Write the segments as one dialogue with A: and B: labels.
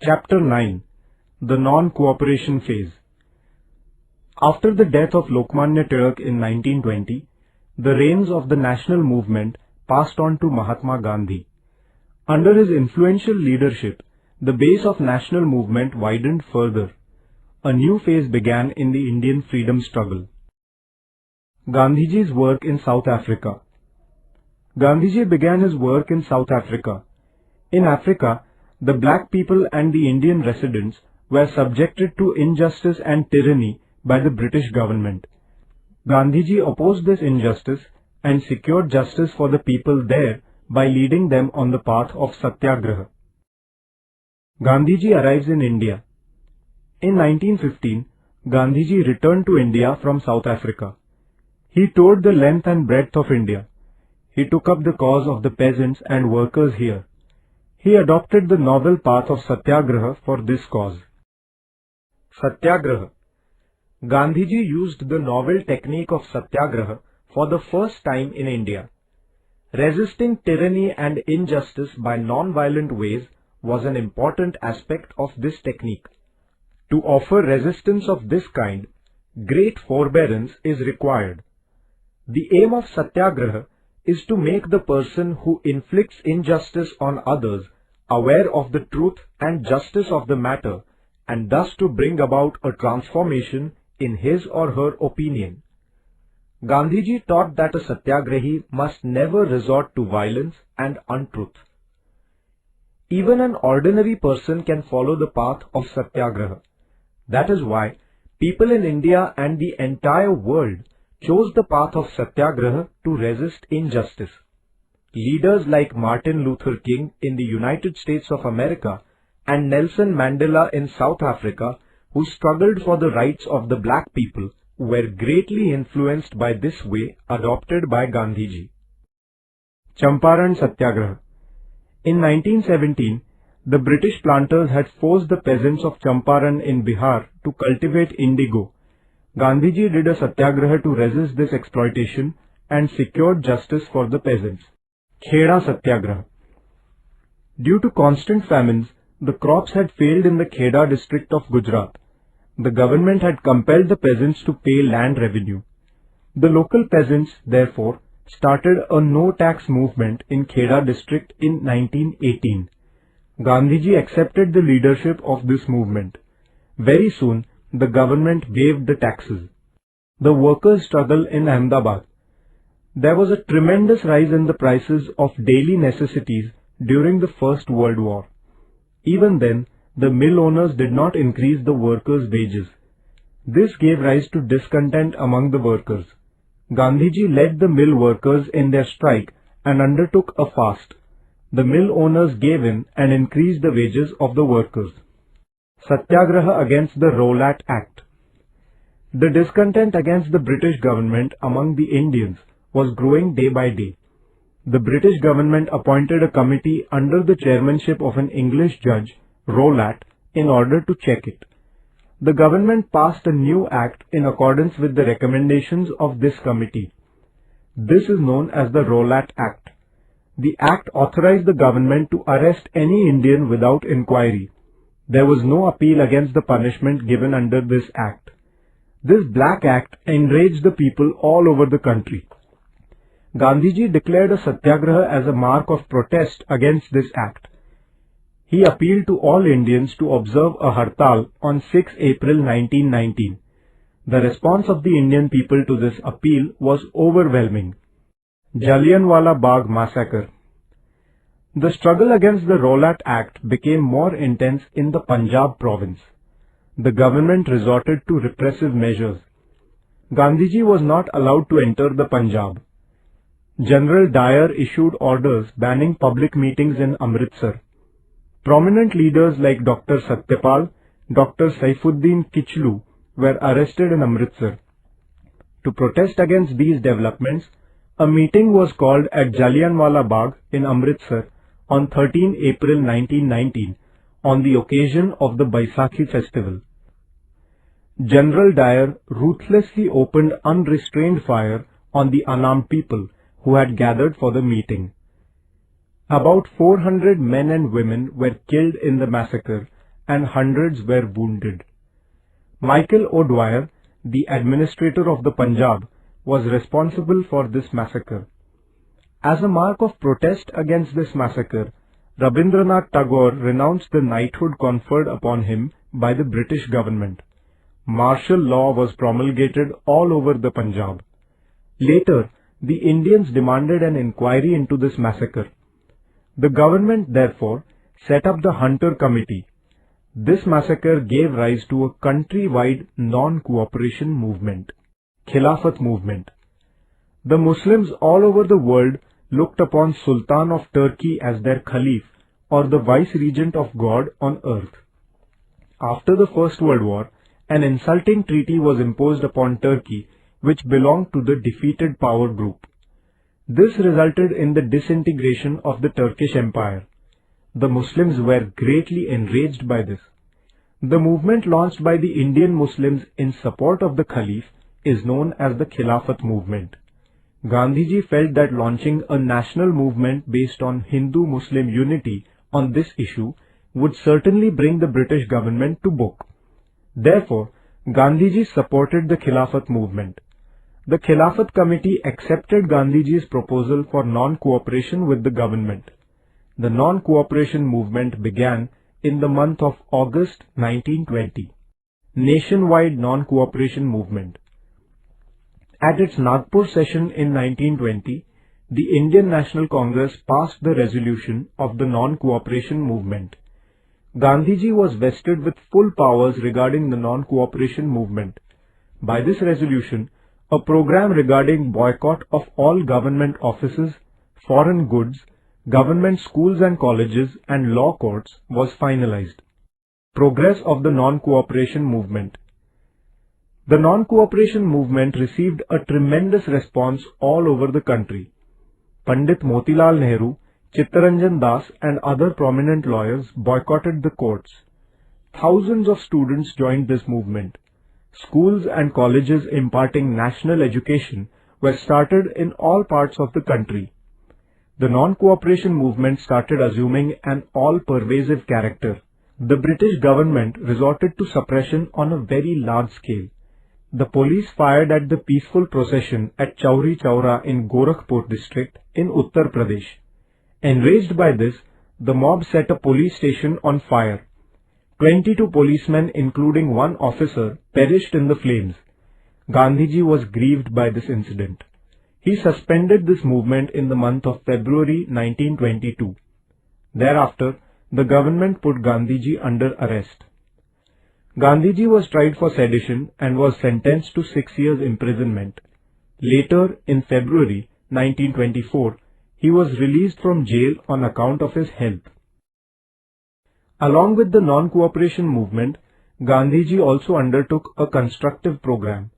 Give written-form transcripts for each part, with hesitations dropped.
A: Chapter 9. The Non-Cooperation Phase. After the death of Lokmanya Tilak in 1920, the reins of the national movement passed on to Mahatma Gandhi. Under his influential leadership, the base of national movement widened further. A new phase began in the Indian freedom struggle. Gandhiji's work in South Africa. Gandhiji began his work in South Africa. In Africa, the black people and the Indian residents were subjected to injustice and tyranny by the British government. Gandhiji opposed this injustice and secured justice for the people there by leading them on the path of Satyagraha. Gandhiji arrives in India. In 1915, Gandhiji returned to India from South Africa. He toured the length and breadth of India. He took up the cause of the peasants and workers here. He adopted the novel path of Satyagraha for this cause. Satyagraha. Gandhiji used the novel technique of Satyagraha for the first time in India. Resisting tyranny and injustice by non-violent ways was an important aspect of this technique. To offer resistance of this kind, great forbearance is required. The aim of Satyagraha is to make the person who inflicts injustice on others aware of the truth and justice of the matter, and thus to bring about a transformation in his or her opinion. Gandhiji taught that a Satyagrahi must never resort to violence and untruth. Even an ordinary person can follow the path of Satyagraha. That is why people in India and the entire world chose the path of Satyagraha to resist injustice. Leaders like Martin Luther King in the United States of America and Nelson Mandela in South Africa, who struggled for the rights of the black people, were greatly influenced by this way adopted by Gandhiji. Champaran Satyagraha. In 1917, the British planters had forced the peasants of Champaran in Bihar to cultivate indigo. Gandhiji did a Satyagraha to resist this exploitation and secured justice for the peasants. Kheda Satyagraha. Due to constant famines, the crops had failed in the Kheda district of Gujarat. The government had compelled the peasants to pay land revenue. The local peasants, therefore, started a no-tax movement in Kheda district in 1918. Gandhiji accepted the leadership of this movement. Very soon, the government waived the taxes. The workers' struggle in Ahmedabad. There was a tremendous rise in the prices of daily necessities during the First World War. Even then, the mill owners did not increase the workers' wages. This gave rise to discontent among the workers. Gandhiji led the mill workers in their strike and undertook a fast. The mill owners gave in and increased the wages of the workers. Satyagraha against the Rowlatt Act. The discontent against the British government among the Indians was growing day by day. The British government appointed a committee under the chairmanship of an English judge, Rowlatt, in order to check it. The government passed a new act in accordance with the recommendations of this committee. This is known as the Rowlatt Act. The act authorized the government to arrest any Indian without inquiry. There was no appeal against the punishment given under this act. This Black Act enraged the people all over the country. Gandhiji declared a Satyagraha as a mark of protest against this act. He appealed to all Indians to observe a Hartal on 6 April 1919. The response of the Indian people to this appeal was overwhelming. Jallianwala Bagh Massacre. The struggle against the Rowlatt Act became more intense in the Punjab province. The government resorted to repressive measures. Gandhiji was not allowed to enter the Punjab. General Dyer issued orders banning public meetings in Amritsar. Prominent leaders like Dr. Satyapal, Dr. Saifuddin Kichlu were arrested in Amritsar. To protest against these developments, a meeting was called at Jallianwala Bagh in Amritsar on 13 April 1919 on the occasion of the Baisakhi festival. General Dyer ruthlessly opened unrestrained fire on the unarmed people who had gathered for the meeting. About 400 men and women were killed in the massacre, and hundreds were wounded. Michael O'Dwyer, the administrator of the Punjab, was responsible for this massacre. As a mark of protest against this massacre, Rabindranath Tagore renounced the knighthood conferred upon him by the British government. Martial law was promulgated all over the Punjab. Later, the Indians demanded an inquiry into this massacre. The government therefore set up the Hunter Committee. This massacre gave rise to a country-wide non-cooperation movement, Khilafat movement. The Muslims all over the world looked upon Sultan of Turkey as their Khalif or the vice-regent of God on earth. After the First World War, an insulting treaty was imposed upon Turkey which belonged to the defeated power group. This resulted in the disintegration of the Turkish Empire. The Muslims were greatly enraged by this. The movement launched by the Indian Muslims in support of the Khalif is known as the Khilafat movement. Gandhiji felt that launching a national movement based on Hindu-Muslim unity on this issue would certainly bring the British government to book. Therefore, Gandhiji supported the Khilafat movement. The Khilafat Committee accepted Gandhiji's proposal for non-cooperation with the government. The non-cooperation movement began in the month of August 1920. Nationwide non-cooperation movement. At its Nagpur session in 1920, the Indian National Congress passed the resolution of the non-cooperation movement. Gandhiji was vested with full powers regarding the non-cooperation movement. By this resolution, a program regarding boycott of all government offices, foreign goods, government schools and colleges and law courts was finalized. Progress of the non-cooperation movement. The non-cooperation movement received a tremendous response all over the country. Pandit Motilal Nehru, Chittaranjan Das and other prominent lawyers boycotted the courts. Thousands of students joined this movement. Schools and colleges imparting national education were started in all parts of the country. The non-cooperation movement started assuming an all-pervasive character. The British government resorted to suppression on a very large scale. The police fired at the peaceful procession at Chauri Chaura in Gorakhpur district in Uttar Pradesh. Enraged by this, the mob set a police station on fire. 22 policemen, including one officer, perished in the flames. Gandhiji was grieved by this incident. He suspended this movement in the month of February 1922. Thereafter, the government put Gandhiji under arrest. Gandhiji was tried for sedition and was sentenced to 6 years imprisonment. Later, in February 1924, he was released from jail on account of his health. Along with the non-cooperation movement, Gandhiji also undertook a constructive program.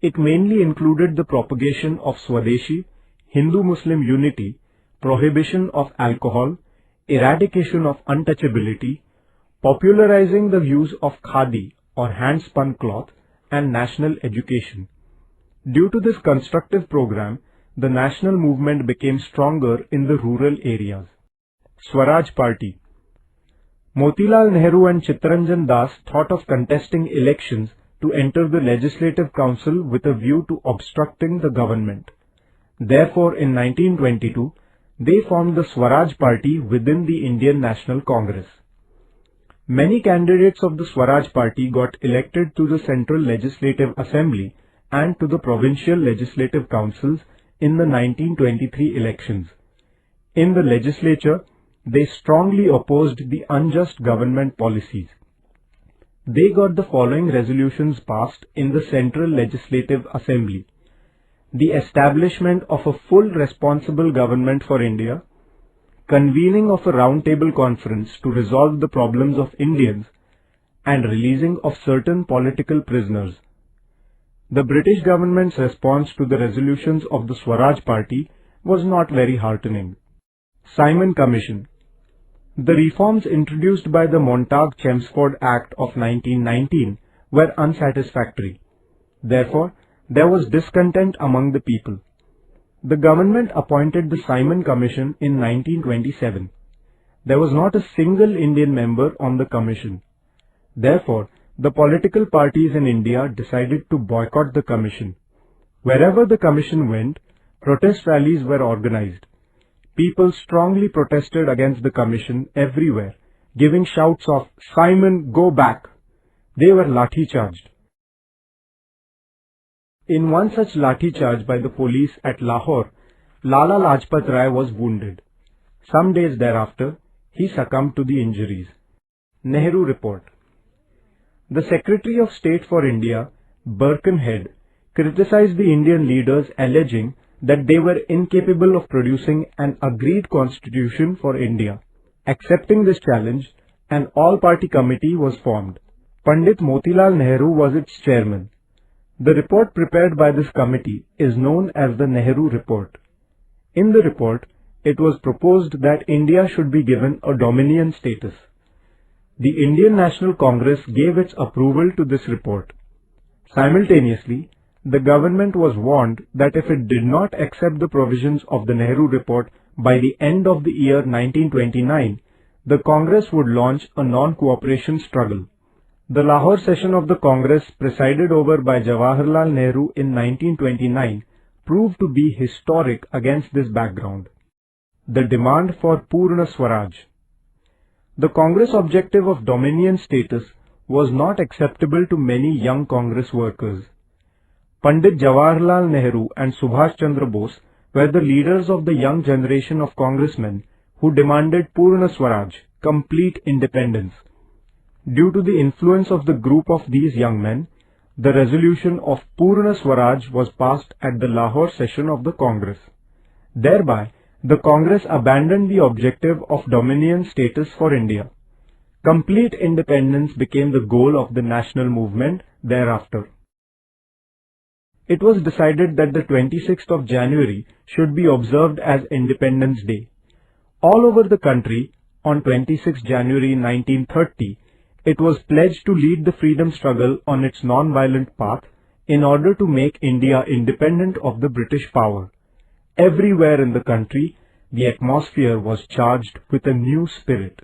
A: It mainly included the propagation of Swadeshi, Hindu-Muslim unity, prohibition of alcohol, eradication of untouchability, popularizing the views of khadi or hand-spun cloth, and national education. Due to this constructive program, the national movement became stronger in the rural areas. Swaraj Party. Motilal Nehru and Chittaranjan Das thought of contesting elections to enter the Legislative Council with a view to obstructing the government. Therefore, in 1922, they formed the Swaraj Party within the Indian National Congress. Many candidates of the Swaraj Party got elected to the Central Legislative Assembly and to the Provincial Legislative Councils in the 1923 elections. In the legislature, they strongly opposed the unjust government policies. They got the following resolutions passed in the Central Legislative Assembly: the establishment of a full responsible government for India, convening of a round-table conference to resolve the problems of Indians, and releasing of certain political prisoners. The British government's response to the resolutions of the Swaraj Party was not very heartening. Simon Commission. The reforms introduced by the Montague-Chelmsford Act of 1919 were unsatisfactory. Therefore, there was discontent among the people. The government appointed the Simon Commission in 1927. There was not a single Indian member on the commission. Therefore, the political parties in India decided to boycott the commission. Wherever the commission went, protest rallies were organized. People strongly protested against the commission everywhere, giving shouts of "Simon, go back!" They were lathi charged. In one such lathi charge by the police at Lahore, Lala Lajpat Rai was wounded. Some days thereafter, he succumbed to the injuries. Nehru Report. The Secretary of State for India, Birkenhead, criticized the Indian leaders, alleging that they were incapable of producing an agreed constitution for India. Accepting this challenge, an all-party committee was formed. Pandit Motilal Nehru was its chairman. The report prepared by this committee is known as the Nehru Report. In the report, it was proposed that India should be given a dominion status. The Indian National Congress gave its approval to this report. Simultaneously, the government was warned that if it did not accept the provisions of the Nehru Report by the end of the year 1929, the Congress would launch a non-cooperation struggle. The Lahore session of the Congress, presided over by Jawaharlal Nehru in 1929, proved to be historic against this background. The demand for Purna Swaraj. The Congress objective of dominion status was not acceptable to many young Congress workers. Pandit Jawaharlal Nehru and Subhash Chandra Bose were the leaders of the young generation of congressmen who demanded Purna Swaraj, complete independence. Due to the influence of the group of these young men, the resolution of Purna Swaraj was passed at the Lahore session of the Congress. Thereby, the Congress abandoned the objective of dominion status for India. Complete independence became the goal of the national movement thereafter. It was decided that the 26th of January should be observed as Independence Day. All over the country, on 26 January 1930, it was pledged to lead the freedom struggle on its non-violent path in order to make India independent of the British power. Everywhere in the country, the atmosphere was charged with a new spirit.